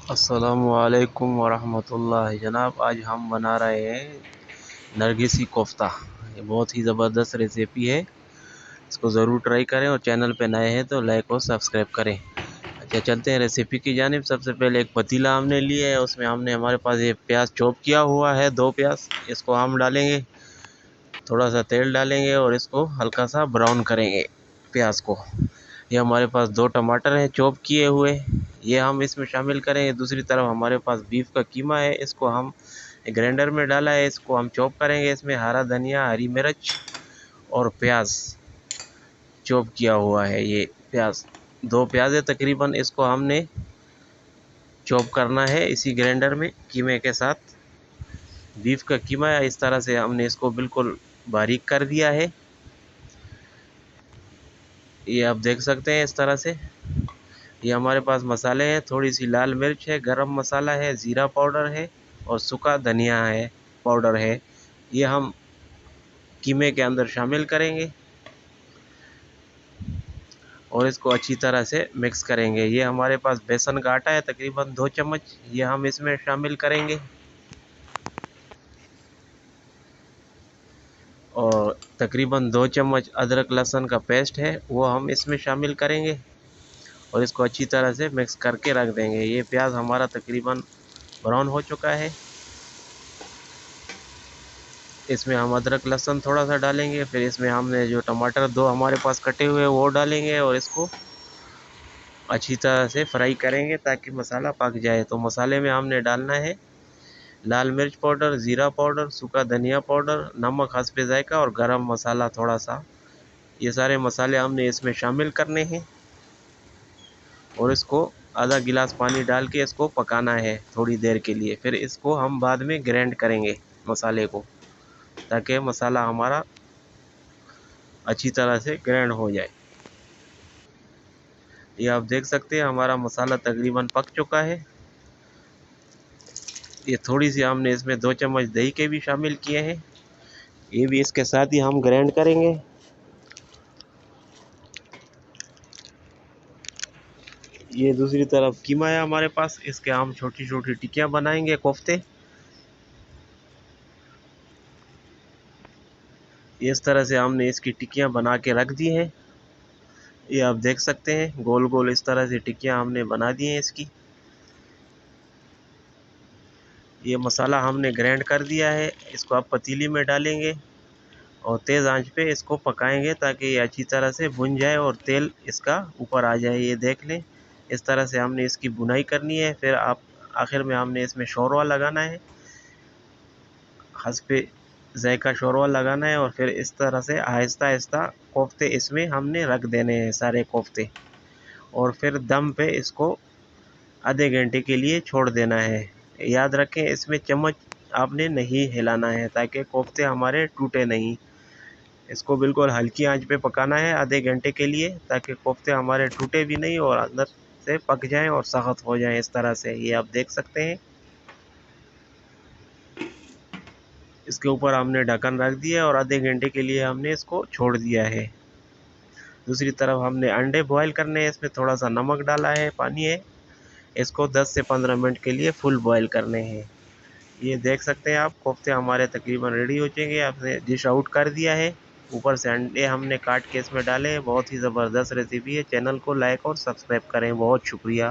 अस्सलामुअलैकुम वरहमतुल्लाहि जनाब, आज हम बना रहे हैं नरगिसी कोफ्ता। ये बहुत ही ज़बरदस्त रेसिपी है। इसको ज़रूर ट्राई करें और चैनल पे नए हैं तो लाइक और सब्सक्राइब करें। अच्छा, चलते हैं रेसिपी की जानिब। सबसे पहले एक पतीला हमने लिया है, उसमें हमने हमारे पास ये प्याज चॉप किया हुआ है, 2 प्याज। इसको हम डालेंगे, थोड़ा सा तेल डालेंगे और इसको हल्का सा ब्राउन करेंगे प्याज को। ये हमारे पास 2 टमाटर हैं चॉप किए हुए, ये हम इसमें शामिल करेंगे। दूसरी तरफ हमारे पास बीफ का कीमा है, इसको हम ग्राइंडर में डाला है, इसको हम चॉप करेंगे। इसमें हरा धनिया, हरी मिर्च और प्याज चॉप किया हुआ है। ये प्याज 2 प्याज है तकरीबन, इसको हमने चॉप करना है इसी ग्राइंडर में कीमे के साथ। बीफ का कीमा है, इस तरह से हमने इसको बिल्कुल बारीक कर दिया है। ये आप देख सकते हैं इस तरह से। ये हमारे पास मसाले हैं, थोड़ी सी लाल मिर्च है, गरम मसाला है, ज़ीरा पाउडर है और सूखा धनिया है पाउडर है। ये हम कीमे के अंदर शामिल करेंगे और इसको अच्छी तरह से मिक्स करेंगे। ये हमारे पास बेसन का आटा है तकरीबन 2 चम्मच, ये हम इसमें शामिल करेंगे और तकरीबन 2 चम्मच अदरक लहसुन का पेस्ट है, वो हम इसमें शामिल करेंगे और इसको अच्छी तरह से मिक्स करके रख देंगे। ये प्याज हमारा तकरीबन ब्राउन हो चुका है। इसमें हम अदरक लहसुन थोड़ा सा डालेंगे, फिर इसमें हमने जो टमाटर 2 हमारे पास कटे हुए वो डालेंगे और इसको अच्छी तरह से फ्राई करेंगे ताकि मसाला पक जाए। तो मसाले में हमने डालना है लाल मिर्च पाउडर, ज़ीरा पाउडर, सूखा धनिया पाउडर, नमक हस्बे जायका और गरम मसाला थोड़ा सा। ये सारे मसाले हमने इसमें शामिल करने हैं और इसको आधा गिलास पानी डाल के इसको पकाना है थोड़ी देर के लिए। फिर इसको हम बाद में ग्राइंड करेंगे मसाले को, ताकि मसाला हमारा अच्छी तरह से ग्राइंड हो जाए। ये आप देख सकते हैं हमारा मसाला तकरीबन पक चुका है। ये थोड़ी सी हमने इसमें 2 चम्मच दही के भी शामिल किए हैं, ये भी इसके साथ ही हम ग्राइंड करेंगे। ये दूसरी तरफ कीमा है हमारे पास, इसके हम छोटी छोटी टिक्कियाँ बनाएंगे कोफ्ते। इस तरह से हमने इसकी टिक्कियाँ बना के रख दी हैं। ये आप देख सकते हैं गोल गोल इस तरह से टिक्कियाँ हमने बना दी हैं इसकी। ये मसाला हमने ग्राइंड कर दिया है, इसको आप पतीली में डालेंगे और तेज़ आंच पे इसको पकाएंगे ताकि ये अच्छी तरह से भुन जाए और तेल इसका ऊपर आ जाए। ये देख लें, इस तरह से हमने इसकी भुनाई करनी है। फिर आप आखिर में हमने इसमें शोरवा लगाना है, हंस पे जायका शोरवा लगाना है और फिर इस तरह से आहिस्ता आहिस्ता कोफ्ते इसमें हमने रख देने हैं सारे कोफ्ते और फिर दम पे इसको आधे घंटे के लिए छोड़ देना है। याद रखें इसमें चम्मच आपने नहीं हिलाना है ताकि कोफ्ते हमारे टूटे नहीं। इसको बिल्कुल हल्की आंच पे पकाना है आधे घंटे के लिए ताकि कोफ्ते हमारे टूटे भी नहीं और अंदर से पक जाएं और सख्त हो जाएं। इस तरह से ये आप देख सकते हैं। इसके ऊपर हमने ढक्कन रख दिया और आधे घंटे के लिए हमने इसको छोड़ दिया है। दूसरी तरफ हमने अंडे बॉयल करने हैं, इसमें थोड़ा सा नमक डाला है, पानी है, इसको 10 से 15 मिनट के लिए फुल बॉयल करने हैं। ये देख सकते हैं आप कोफ्ते हमारे तकरीबन रेडी हो जाएंगे। आपने डिश आउट कर दिया है। ऊपर से अंडे हमने काट के इसमें डाले हैं। बहुत ही ज़बरदस्त रेसिपी है। चैनल को लाइक और सब्सक्राइब करें। बहुत शुक्रिया।